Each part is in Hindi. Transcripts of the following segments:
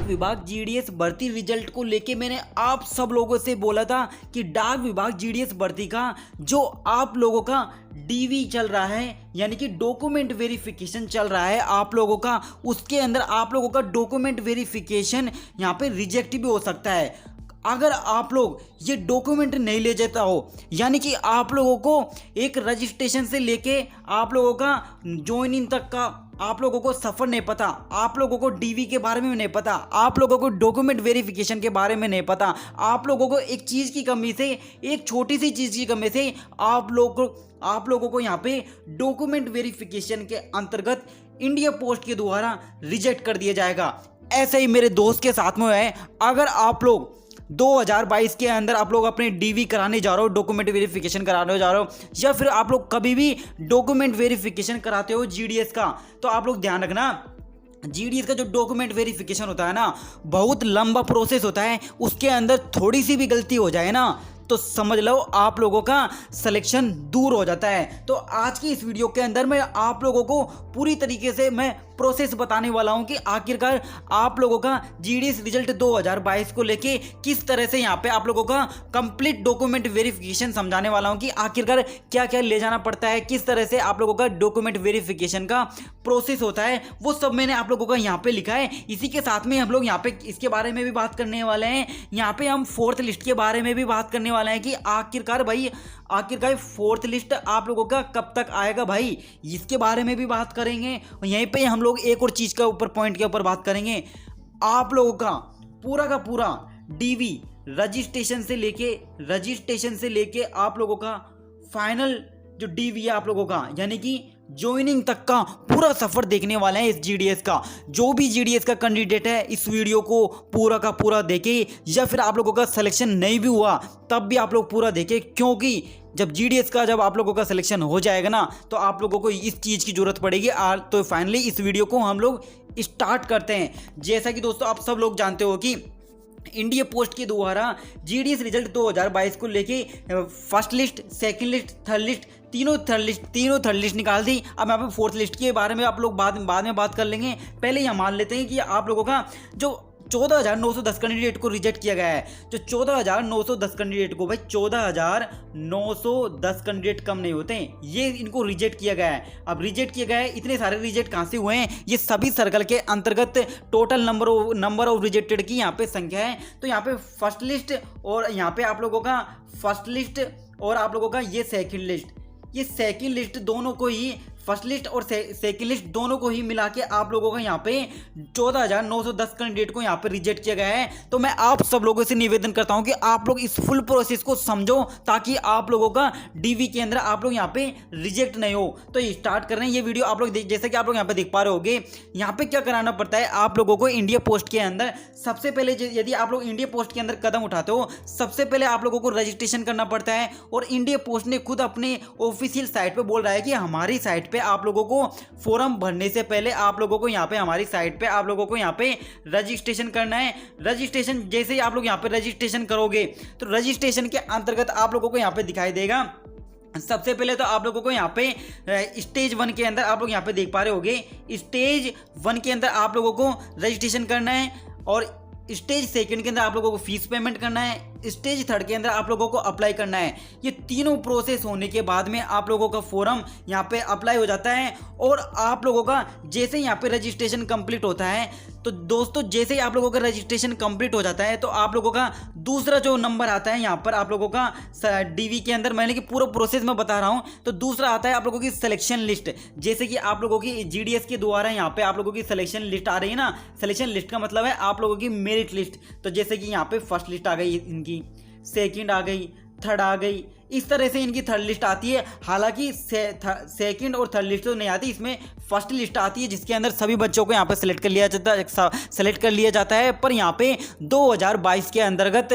विभाग जीडीएस भर्ती रिजल्ट को लेके मैंने आप सब लोगों से बोला था कि डाक विभाग जीडीएस भर्ती का जो आप लोगों का डीवी चल रहा है, यानी कि डॉक्यूमेंट वेरिफिकेशन चल रहा है आप लोगों का, उसके अंदर आप लोगों का डॉक्यूमेंट वेरिफिकेशन यहाँ पे रिजेक्ट भी हो सकता है। अगर आप लोग ये डॉक्यूमेंट नहीं ले जाता हो, यानी कि आप लोगों को एक रजिस्ट्रेशन से लेके आप लोगों का ज्वाइनिंग तक का आप लोगों को सफ़र नहीं पता, आप लोगों को डीवी के बारे में नहीं पता, आप लोगों को डॉक्यूमेंट वेरिफिकेशन के बारे में नहीं पता, आप लोगों को एक चीज़ की कमी से, एक छोटी सी चीज़ की कमी से आप लोगों को यहाँ पे डॉक्यूमेंट वेरिफिकेशन के अंतर्गत इंडिया पोस्ट के द्वारा रिजेक्ट कर दिया जाएगा। ऐसे ही मेरे दोस्त के साथ में है। अगर आप लोग 2022 के अंदर आप लोग अपने डीवी कराने जा रहे हो, डॉक्यूमेंट वेरिफिकेशन कराने जा रहे हो, या फिर आप लोग कभी भी डॉक्यूमेंट वेरिफिकेशन कराते हो जीडीएस का, तो आप लोग ध्यान रखना जीडीएस का जो डॉक्यूमेंट वेरिफिकेशन होता है ना, बहुत लंबा प्रोसेस होता है। उसके अंदर थोड़ी सी भी गलती हो जाए ना तो समझ लो आप लोगों का सिलेक्शन दूर हो जाता है। तो आज की इस वीडियो के अंदर मैं आप लोगों को पूरी तरीके से मैं प्रोसेस बताने वाला हूं कि आखिरकार आप लोगों का जीडीएस रिजल्ट 2022 को लेके किस तरह से यहाँ पे आप लोगों का कंप्लीट डॉक्यूमेंट वेरिफिकेशन समझाने वाला हूं कि आखिरकार क्या क्या ले जाना पड़ता है, किस तरह से आप लोगों का डॉक्यूमेंट वेरिफिकेशन का प्रोसेस होता है, वो सब मैंने आप लोगों का यहाँ पे लिखा है। इसी के साथ में हम लोग यहाँ पे इसके बारे में भी बात करने वाले हैं। यहाँ पे हम 4th लिस्ट के बारे में भी बात करने वाले हैं कि आखिरकार फोर्थ लिस्ट आप लोगों का कब तक आएगा भाई, इसके बारे में भी बात करेंगे। और यहीं पे हम लोग एक और चीज़ का ऊपर पॉइंट के ऊपर बात करेंगे। आप लोगों का पूरा डीवी रजिस्ट्रेशन से लेके आप लोगों का फाइनल जो डीवी है आप लोगों का, यानी कि ज्वाइनिंग तक का पूरा सफ़र देखने वाले हैं इस जीडीएस का। जो भी जीडीएस का कैंडिडेट है इस वीडियो को पूरा का पूरा देखे, या फिर आप लोगों का सिलेक्शन नहीं भी हुआ तब भी आप लोग पूरा देखें, क्योंकि जब आप लोगों का सिलेक्शन हो जाएगा ना तो आप लोगों को इस चीज़ की ज़रूरत पड़ेगी। तो फाइनली इस वीडियो को हम लोग स्टार्ट करते हैं। जैसा कि दोस्तों आप सब लोग जानते हो कि इंडिया पोस्ट के द्वारा जीडीएस रिजल्ट 2022 को लेके first list, second list, third list, तीनों थर्ड लिस्ट निकाल दी। अब यहाँ पे 4th लिस्ट के बारे में आप लोग बाद में बात कर लेंगे। पहले यह मान लेते हैं कि आप लोगों का जो 14,910 कैंडिडेट को रिजेक्ट किया गया है, जो 14,910 कैंडिडेट को, भाई 14,910 कैंडिडेट कम नहीं होते हैं, ये इनको रिजेक्ट किया गया है। अब रिजेक्ट किया गया है, इतने सारे रिजेक्ट कहाँ से हुए हैं, ये सभी सर्कल के अंतर्गत टोटल नंबर ऑफ रिजेक्टेड की यहाँ पे संख्या है। तो यहाँ पे फर्स्ट लिस्ट और यहाँ पे आप लोगों का फर्स्ट लिस्ट और आप लोगों का ये सेकंड लिस्ट दोनों को ही, फर्स्ट लिस्ट और सेकंड लिस्ट दोनों को ही मिला के आप लोगों का यहाँ पे 14,910 कैंडिडेट को यहाँ पे रिजेक्ट किया गया है। तो मैं आप सब लोगों से निवेदन करता हूँ कि आप लोग इस फुल प्रोसेस को समझो, ताकि आप लोगों का डीवी के अंदर आप लोग यहाँ पे रिजेक्ट नहीं हो। तो स्टार्ट कर रहे हैं ये वीडियो। आप लोग जैसे कि आप लोग यहाँ पे देख पा रहे होगे, यहाँ पे क्या कराना पड़ता है आप लोगों को इंडिया पोस्ट के अंदर। सबसे पहले यदि आप लोग इंडिया पोस्ट के अंदर कदम उठाते हो, सबसे पहले आप लोगों को रजिस्ट्रेशन करना पड़ता है। और इंडिया पोस्ट ने खुद अपने ऑफिशियल साइट पर बोल रहा है कि हमारी साइट पर आप लोगों को फॉर्म भरने से पहले आप लोगों को यहाँ पे हमारी साइट पे आप लोगों को यहाँ पे रजिस्ट्रेशन करना है। रजिस्ट्रेशन जैसे ही आप लोग यहाँ पे रजिस्ट्रेशन करोगे तो रजिस्ट्रेशन के अंतर्गत आप लोगों को यहाँ पे दिखाई देगा। सबसे पहले तो आप लोगों को यहाँ पे स्टेज 1 के अंदर आप लोग यहाँ पे देख पा रहे होगे, स्टेज 1 के अंदर आप लोगों को रजिस्ट्रेशन करना है, और स्टेज 2 के अंदर आप लोगों को फीस पेमेंट करना है, स्टेज 3 के अंदर आप लोगों को अप्लाई करना है। ये तीनों प्रोसेस होने के बाद में आप लोगों का फॉर्म यहाँ पे अप्लाई हो जाता है। और आप लोगों का जैसे यहाँ पे रजिस्ट्रेशन कंप्लीट होता है, तो दोस्तों जैसे ही आप लोगों का रजिस्ट्रेशन कंप्लीट हो जाता है तो आप लोगों का दूसरा जो नंबर आता है यहाँ पर आप लोगों का डीवी के अंदर, मैंने कि पूरा प्रोसेस मैं बता रहा हूँ, तो दूसरा आता है आप लोगों की सिलेक्शन लिस्ट। जैसे कि आप लोगों की जीडीएस के द्वारा यहाँ पे आप लोगों की सिलेक्शन लिस्ट आ रही है ना, सिलेक्शन लिस्ट का मतलब है आप लोगों की मेरिट लिस्ट। तो जैसे कि यहाँ पे फर्स्ट लिस्ट आ गई इनकी, सेकंड आ गई, थर्ड आ गई, इस तरह से इनकी थर्ड लिस्ट आती है। हालांकि सेकंड और थर्ड लिस्ट तो नहीं आती, इसमें फर्स्ट लिस्ट आती है जिसके अंदर सभी बच्चों को यहाँ पे सेलेक्ट कर लिया जाता है। पर यहाँ पे 2022 के अंतर्गत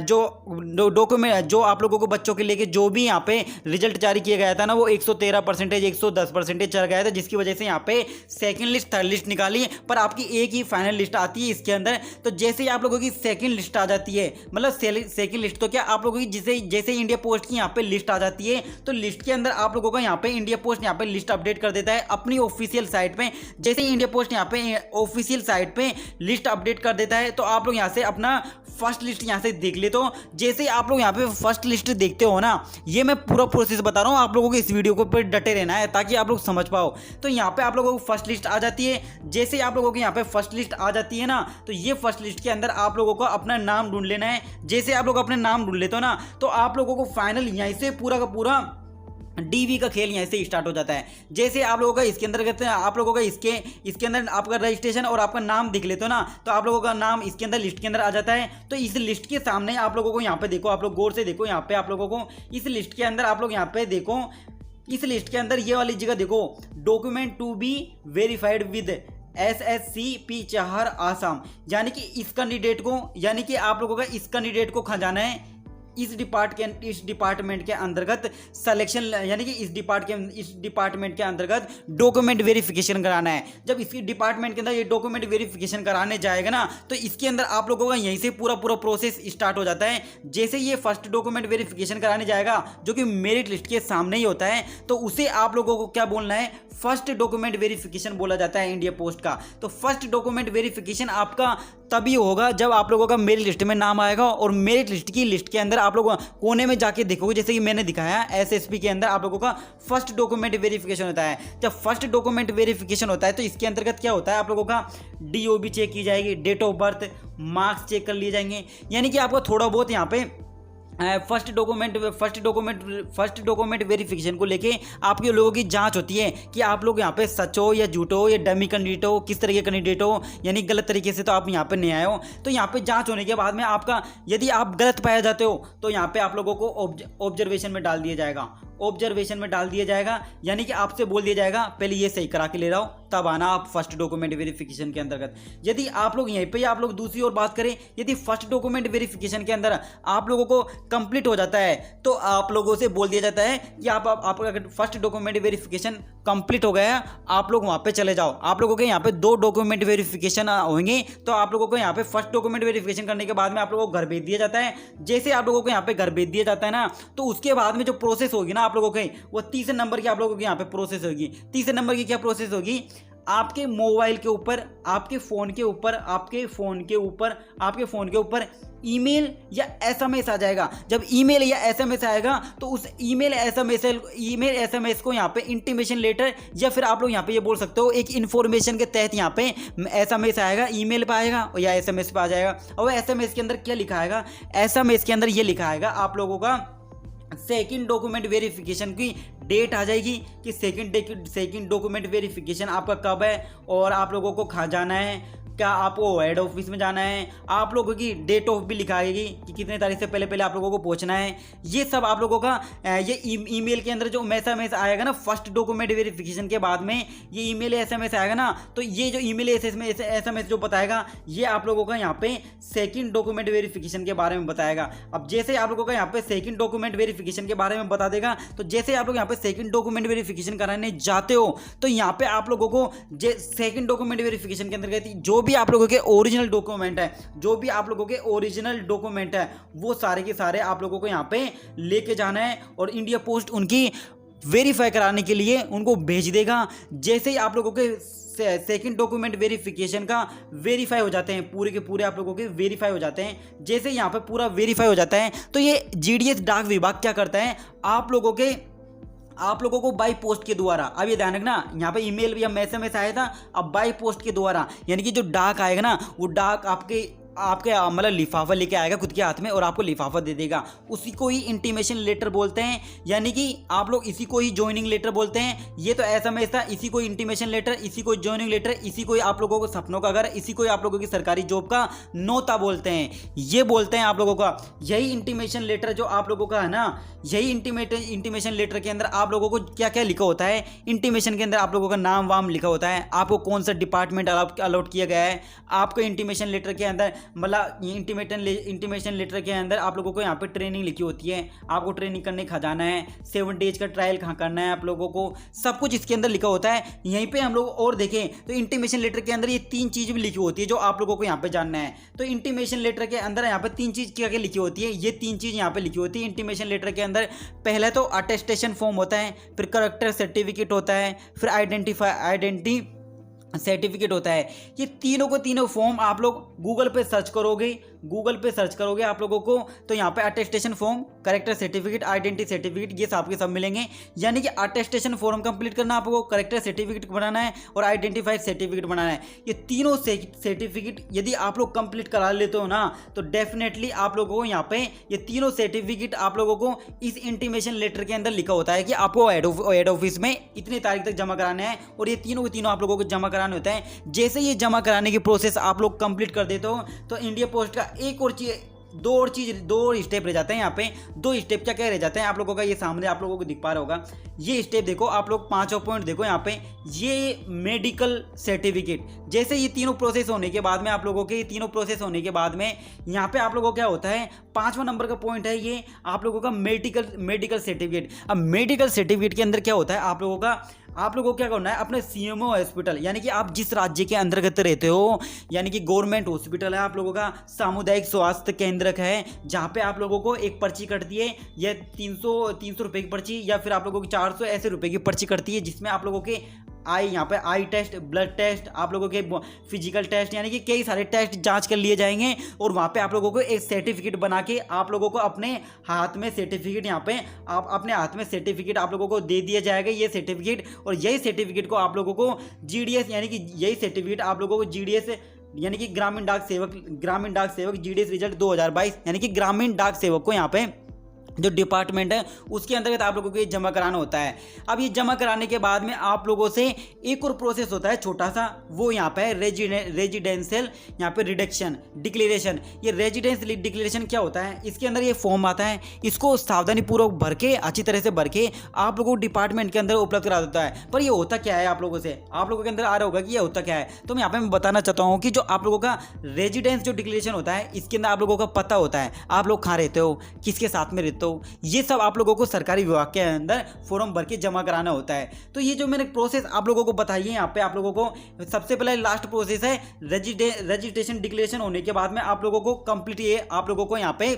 जो डॉक्यूमेंट जो आप लोगों को बच्चों के लेके जो भी यहाँ पे रिजल्ट जारी किया गया था ना, वो 113%, 110% चल गया था, जिसकी वजह से यहाँ पे सेकेंड लिस्ट, थर्ड लिस्ट निकाली, पर आपकी एक ही फाइनल लिस्ट आती है इसके अंदर। तो जैसे ही आप लोगों की सेकेंड लिस्ट आ जाती है, मतलब सेकेंड लिस्ट तो क्या आप लोगों की जैसे इंडिया पोस्ट की यहाँ पे लिस्ट आ जाती है। तो लिस्ट के अंदर आप लोगों का यहाँ पे इंडिया पोस्ट यहाँ पे लिस्ट अपडेट कर देता है अपनी ऑफिशियल साइट पे। जैसे ही इंडिया पोस्ट यहाँ पे ऑफिशियल साइट पे लिस्ट अपडेट कर देता है तो आप लोग यहाँ से अपना फर्स्ट लिस्ट यहाँ से देख ले। तो जैसे ही आप लोग यहाँ पे फर्स्ट लिस्ट देखते हो ना, ये मैं पूरा प्रोसेस बता रहा हूँ, आप लोगों को इस वीडियो को पर डटे रहना है ताकि आप लोग समझ पाओ। तो यहाँ पे आप लोगों को फर्स्ट लिस्ट आ जाती है। जैसे ही आप लोगों को यहाँ पे फर्स्ट लिस्ट आ जाती है ना, तो ये फर्स्ट लिस्ट के अंदर आप लोगों को अपना नाम ढूंढ लेना है। जैसे आप लोग अपने नाम ढूंढ लेते हो ना, तो आप लोगों को फाइनल यहीं से पूरा का पूरा डीवी का खेल यहाँ से स्टार्ट हो जाता है। जैसे आप लोगों का इसके अंदर कहते हैं, आप लोगों का इसके अंदर आपका रजिस्ट्रेशन और आपका नाम दिख लेते हो ना, तो आप लोगों का नाम इसके अंदर लिस्ट के अंदर आ जाता है। तो इस लिस्ट के सामने आप लोगों को यहाँ पे देखो, आप लोग गौर से देखो, यहाँ पे आप लोगों को इस लिस्ट के अंदर आप लोग यहाँ पे देखो, इस लिस्ट के अंदर ये वाली जगह देखो, document to be verified with SSCP चाहर आसाम, यानी कि इस कैंडिडेट को, यानी कि आप लोगों का इस कैंडिडेट को कहाँ जाना है, इस डिपार्टमेंट के अंतर्गत सिलेक्शन, यानी कि इस डिपार्टमेंट के अंतर्गत डॉक्यूमेंट वेरिफिकेशन कराना है। जब इसकी डिपार्टमेंट के अंदर ये डॉक्यूमेंट वेरिफिकेशन कराने जाएगा ना, तो इसके अंदर आप लोगों का यहीं से पूरा प्रोसेस स्टार्ट हो जाता है। जैसे ये फर्स्ट डॉक्यूमेंट वेरिफिकेशन कराने जाएगा, जो कि मेरिट लिस्ट के सामने ही होता है, तो उसे आप लोगों को क्या बोलना है, फर्स्ट डॉक्यूमेंट वेरिफिकेशन बोला जाता है इंडिया पोस्ट का। तो फर्स्ट डॉक्यूमेंट वेरिफिकेशन आपका तभी होगा जब आप लोगों का मेरिट लिस्ट में नाम आएगा, और मेरिट लिस्ट की लिस्ट के अंदर आप लोग कोने में जाके देखोगे, जैसे कि मैंने दिखाया SSP के अंदर आप लोगों का फर्स्ट डॉक्यूमेंट वेरिफिकेशन होता है। जब फर्स्ट डॉक्यूमेंट वेरिफिकेशन होता है तो इसके अंतर्गत क्या होता है, आप लोगों का DOB चेक की जाएगी, date of birth, marks check कर लिए जाएंगे, यानी कि आपको थोड़ा बहुत यहाँ पे फर्स्ट डॉक्यूमेंट वेरिफिकेशन को लेके आपके लोगों की जांच होती है कि आप लोग यहाँ पे सच हो या झूठ हो या डमी कैंडिडेट हो, किस तरह के कैंडिडेट हो, यानी गलत तरीके से तो आप यहाँ पे नहीं आए हो। तो यहाँ पे जांच होने के बाद में आपका, यदि आप गलत पाया जाते हो तो यहाँ पे आप लोगों को ऑब्जर्वेशन में डाल दिया जाएगा, यानी कि आपसे बोल दिया जाएगा पहले ये सही करा के ले रहा हो तब आना आप फर्स्ट डॉक्यूमेंट वेरिफिकेशन के अंतर्गत। यदि आप लोग यहीं पे आप लोग दूसरी ओर बात करें, यदि फर्स्ट डॉक्यूमेंट वेरिफिकेशन के अंदर आप लोगों को कंप्लीट हो जाता है तो आप लोगों से बोल दिया जाता है कि आपका फर्स्ट डॉक्यूमेंट वेरिफिकेशन कंप्लीट हो गया है, आप लोग वहाँ पे चले जाओ। आप लोगों के यहाँ पे 2 डॉक्यूमेंट वेरिफिकेशन होंगे, तो आप लोगों को यहाँ पे फर्स्ट डॉक्यूमेंट वेरिफिकेशन करने के बाद में आप लोगों को घर भेज दिया जाता है। जैसे आप लोगों को यहाँ पे घर भेज दिया जाता है ना, तो उसके बाद में जो प्रोसेस होगी ना आप लोगों की, वो तीसरे नंबर की आप लोगों की यहाँ पे प्रोसेस होगी। तीसरे नंबर की क्या प्रोसेस होगी, आपके मोबाइल के ऊपर, आपके फ़ोन के ऊपर ईमेल या SMS आ जाएगा। जब ईमेल या SMS आएगा तो उस ईमेल SMS को यहाँ पे इंटीमेशन लेटर, या फिर आप लोग यहाँ पे ये बोल सकते हो एक इन्फॉर्मेशन के तहत यहाँ पे SMS आएगा, ईमेल पे आएगा या SMS पे आ जाएगा। और SMS के अंदर क्या लिखा आएगा, SMS के अंदर ये लिखा आएगा आप लोगों का सेकंड डॉक्यूमेंट वेरिफिकेशन की डेट आ जाएगी कि सेकंड डॉक्यूमेंट वेरिफिकेशन आपका कब है और आप लोगों को कहाँ जाना है, क्या आपको हेड ऑफिस में जाना है, आप लोगों की डेट ऑफ भी लिखाएगी कि कितने तारीख से पहले आप लोगों को पहुंचना है। ये सब आप लोगों का ये ईमेल के अंदर जो SMS आएगा ना फर्स्ट डॉक्यूमेंट वेरिफिकेशन के बाद में, ये ईमेल SMS आएगा ना, तो ये जो ईमेल SMS जो बताएगा ये आप लोगों का यहाँ पे सेकंड डॉक्यूमेंट वेरिफिकेशन के बारे में बताएगा। अब जैसे आप लोगों का यहाँ पे सेकंड डॉक्यूमेंट वेरिफिकेशन के बारे में बता देगा, तो जैसे आप लोग यहाँ पे सेकंड डॉक्यूमेंट वेरिफिकेशन कराने जाते हो तो यहाँ पे आप लोगों को सेकंड डॉक्यूमेंट वेरिफिकेशन के अंतर्गत जो भी आप लोगों के ओरिजिनल डॉक्यूमेंट है, वो सारे के सारे आप लोगों को यहाँ पे लेके जाना है, और इंडिया पोस्ट उनकी वेरीफाई कराने के लिए उनको भेज देगा। जैसे ही आप लोगों के सेकंड डॉक्यूमेंट वेरिफिकेशन का वेरीफाई हो जाते हैं, पूरे के पूरे आप लोगों के वेरीफाई हो जाते हैं, जैसे यहाँ पे पूरा वेरीफाई हो जाता है तो ये GDS डाक विभाग क्या करता है, आप लोगों को बाई पोस्ट के द्वारा, अब ये ध्यान रखना, यहाँ पे ईमेल या SMS आया था, अब बाई पोस्ट के द्वारा, यानी कि जो डाक आएगा ना, वो डाक आपके मतलब लिफाफा लेके आएगा खुद के हाथ में और आपको लिफाफा दे देगा। उसी को ही इंटीमेशन लेटर बोलते हैं, यानी कि आप लोग इसी को ही ज्वाइनिंग लेटर बोलते हैं। ये तो SMS था, इसी को इंटीमेशन लेटर, इसी को ज्वाइनिंग लेटर, इसी को आप लोगों को सपनों का घर, इसी को आप लोगों की सरकारी जॉब का नोता बोलते हैं। ये बोलते हैं आप लोगों का, यही इंटीमेशन लेटर जो आप लोगों का है ना, यही इंटीमेशन लेटर के अंदर आप लोगों को क्या क्या लिखा होता है, इंटीमेशन के अंदर आप लोगों का नाम वाम लिखा होता है, आपको कौन सा डिपार्टमेंट अलॉट किया गया है, आपको इंटीमेशन लेटर के अंदर मतलब इंटीमेशन लेटर के अंदर आप लोगों को यहाँ पे ट्रेनिंग लिखी होती है, आपको ट्रेनिंग करने कहाँ जाना है, 7 डेज का ट्रायल कहाँ करना है आप लोगों को, सब कुछ इसके अंदर लिखा होता है। यहीं पे हम लोग और देखें तो इंटीमेशन लेटर के अंदर ये 3 चीज़ भी लिखी होती है जो आप लोगों को यहाँ पे जानना है। तो इंटीमेशन लेटर के अंदर यहाँ पे 3 चीज़ क्या क्या लिखी होती है, ये 3 चीज़ यहाँ पे लिखी होती है इंटीमेशन लेटर के अंदर। पहले तो अटेस्टेशन फॉर्म होता है, फिर करेक्टर सर्टिफिकेट होता है, फिर आइडेंटिटी सर्टिफिकेट होता है। ये तीनों को तीनों फॉर्म आप लोग गूगल पे सर्च करोगे आप लोगों को, तो यहाँ पे attestation form, character certificate, identity certificate, ये सबके सब मिलेंगे। यानी कि अटेस्टेशन फॉर्म कंप्लीट करना आपको, करेक्टर सर्टिफिकेट बनाना है और आइडेंटिफाइड सर्टिफिकेट बनाना है। ये तीनों सर्टिफिकेट यदि आप लोग कंप्लीट करा लेते हो ना, तो डेफिनेटली आप लोगों को यहाँ पे ये तीनों सर्टिफिकेट आप लोगों को इस इंटीमेशन लेटर के अंदर लिखा होता है कि आपको हेड ऑफिस में इतनी तारीख तक जमा कराने हैं, और ये तीनों के तीनों आप लोगों को जमा कराने होता है। जैसे ये जमा कराने की प्रोसेस आप लोग कंप्लीट कर देते हो, तो इंडिया पोस्ट का एक और चीज दो स्टेप रह जाते हैं। यहाँ पे 2 स्टेप क्या क्या रह जाते हैं आप लोगों का, ये सामने आप लोगों को दिख पा रहा होगा। ये स्टेप देखो आप लोग, 5वां पॉइंट देखो यहाँ पे, ये मेडिकल सर्टिफिकेट। जैसे ये तीनों प्रोसेस होने के बाद में आप लोगों के यहाँ पे आप लोगों को क्या होता है, 5वां नंबर का पॉइंट है ये आप लोगों का मेडिकल सर्टिफिकेट। अब मेडिकल सर्टिफिकेट के अंदर क्या होता है आप लोगों को क्या करना है, अपने सीएमओ हॉस्पिटल, यानी कि आप जिस राज्य के अंतर्गत रहते हो, यानी कि गवर्नमेंट हॉस्पिटल है आप लोगों का, सामुदायिक स्वास्थ्य केंद्र है, जहाँ पे आप लोगों को एक पर्ची कटती है, या 300 रुपये की पर्ची, या फिर आप लोगों की 400 ऐसे रुपये की पर्ची कटती है, जिसमें आप लोगों के यहाँ पे आई टेस्ट, ब्लड टेस्ट, आप लोगों के फिजिकल टेस्ट, यानी कि कई सारे टेस्ट जांच कर लिए जाएंगे, और वहाँ पे आप लोगों को एक सर्टिफिकेट बना के आप लोगों को अपने हाथ में सर्टिफिकेट, यहाँ पे आप अपने हाथ में सर्टिफिकेट आप लोगों को दे दिया जाएगा ये सर्टिफिकेट। और यही सर्टिफिकेट को आप लोगों को GDS, यानी कि यही सर्टिफिकेट आप लोगों को GDS यानी कि ग्रामीण डाक सेवक GDS रिजल्ट 2022, यानी कि ग्रामीण डाक सेवक को यहाँ पे जो डिपार्टमेंट है उसके अंतर्गत आप लोगों को ये जमा कराना होता है। अब ये जमा कराने के बाद में आप लोगों से एक और प्रोसेस होता है छोटा सा, वो यहाँ पे रेजिडेंशियल यहाँ पे रिडक्शन डिक्लेरेशन। ये रेजिडेंशियल डिक्लेरेशन क्या होता है, इसके अंदर ये फॉर्म आता है, इसको सावधानी पूर्वक भर के, अच्छी तरह से भर के आप लोगों को डिपार्टमेंट के अंदर उपलब्ध करा देता है। पर ये होता क्या है, आप लोगों के अंदर आ रहा होगा कि ये होता क्या है, तो मैं यहाँ पे बताना चाहता हूँ कि जो आप लोगों का रेजिडेंस जो डिक्लेरेशन होता है, इसके अंदर आप लोगों का पता होता है, आप लोग कहाँ रहते हो, किसके साथ में रहते हो, ये सब आप लोगों को सरकारी विभाग के अंदर फॉर्म भर के जमा कराना होता है। तो ये जो मैंने प्रोसेस आप लोगों को बताई है, यहाँ पे आप लोगों को सबसे पहले लास्ट प्रोसेस है रजिस्ट्रेशन डिक्लेरेशन होने के बाद में आप लोगों को कंप्लीट ये आप लोगों को यहाँ पे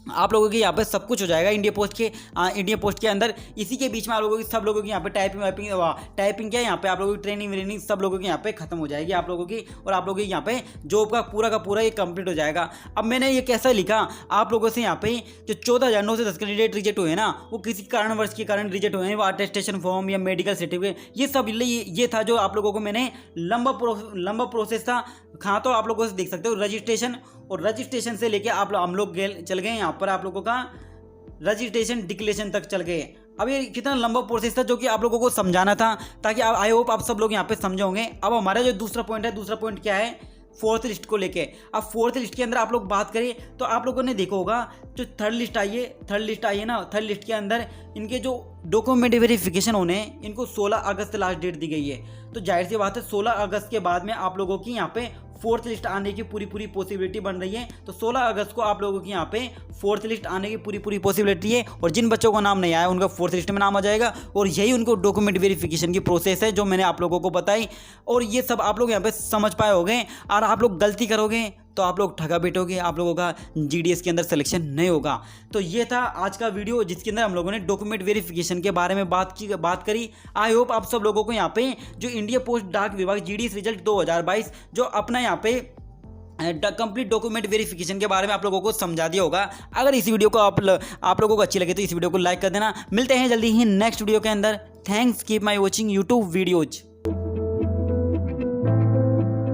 आप लोगों की यहाँ पे सब कुछ हो जाएगा इंडिया पोस्ट के अंदर। इसी के बीच में आप लोगों की सब लोगों की यहाँ पे टाइपिंग क्या है, यहाँ पे आप लोगों की ट्रेनिंग सब लोगों की यहाँ पे खत्म हो जाएगी आप लोगों की, और आप लोगों की यहाँ पे जॉब का पूरा ये कंप्लीट हो जाएगा। अब मैंने ये कैसा लिखा आप लोगों से, यहाँ पे जो 14,910 कैंडिडेट रिजेक्ट हुए ना, वो किसी कारणवश के कारण रिजेक्ट हुए हैं, वो अटेस्टेशन फॉर्म या मेडिकल सर्टिफिकेट, ये सब ये था जो आप लोगों को मैंने लंबा प्रोसेस था। हाँ, तो आप लोगों से देख सकते हो रजिस्ट्रेशन से लेके हम लोग चल गए यहाँ पर आप लोगों का रजिस्ट्रेशन डिक्लेरेशन तक चल गए। अब ये कितना लंबा प्रोसेस था जो कि आप लोगों को समझाना था, ताकि आई होप आप सब लोग यहाँ पे समझोगे। अब हमारा जो दूसरा पॉइंट क्या है, 4th लिस्ट को लेके। अब 4th लिस्ट के अंदर आप लोग बात करें तो आप लोगों ने देखा होगा जो थर्ड लिस्ट आई है ना, थर्ड लिस्ट के अंदर इनके जो डॉक्यूमेंट वेरिफिकेशन होने हैं, इनको 16 अगस्त लास्ट डेट दी गई है। तो जाहिर सी बात है 16 अगस्त के बाद में आप लोगों की यहाँ पे 4th लिस्ट आने की पूरी पॉसिबिलिटी बन रही है। तो 16 अगस्त को आप लोगों की यहाँ पे 4th लिस्ट आने की पूरी पॉसिबिलिटी है, और जिन बच्चों का नाम नहीं आया उनका 4th लिस्ट में नाम आ जाएगा, और यही उनको डॉक्यूमेंट वेरिफिकेशन की प्रोसेस है जो मैंने आप लोगों को बताई। और ये सब आप लोग यहाँ पे समझ पाए होंगे, और आप लोग गलती करोगे तो आप लोग ठगा बैठोगे, आप लोगों का GDS के अंदर सिलेक्शन नहीं होगा। तो ये था आज का वीडियो जिसके अंदर हम लोगों ने डॉक्यूमेंट वेरिफिकेशन के बारे में बात करी। आई होप आप सब लोगों को यहाँ पे जो इंडिया पोस्ट डाक विभाग GDS रिजल्ट 2022 जो अपना यहाँ पे कंप्लीट डॉक्यूमेंट वेरिफिकेशन के बारे में आप लोगों को समझा दिया होगा। अगर इस वीडियो को आप लोगों को अच्छी लगे तो इस वीडियो को लाइक कर देना। मिलते हैं जल्दी ही नेक्स्ट वीडियो के अंदर। Thanks, keep my watching YouTube videos.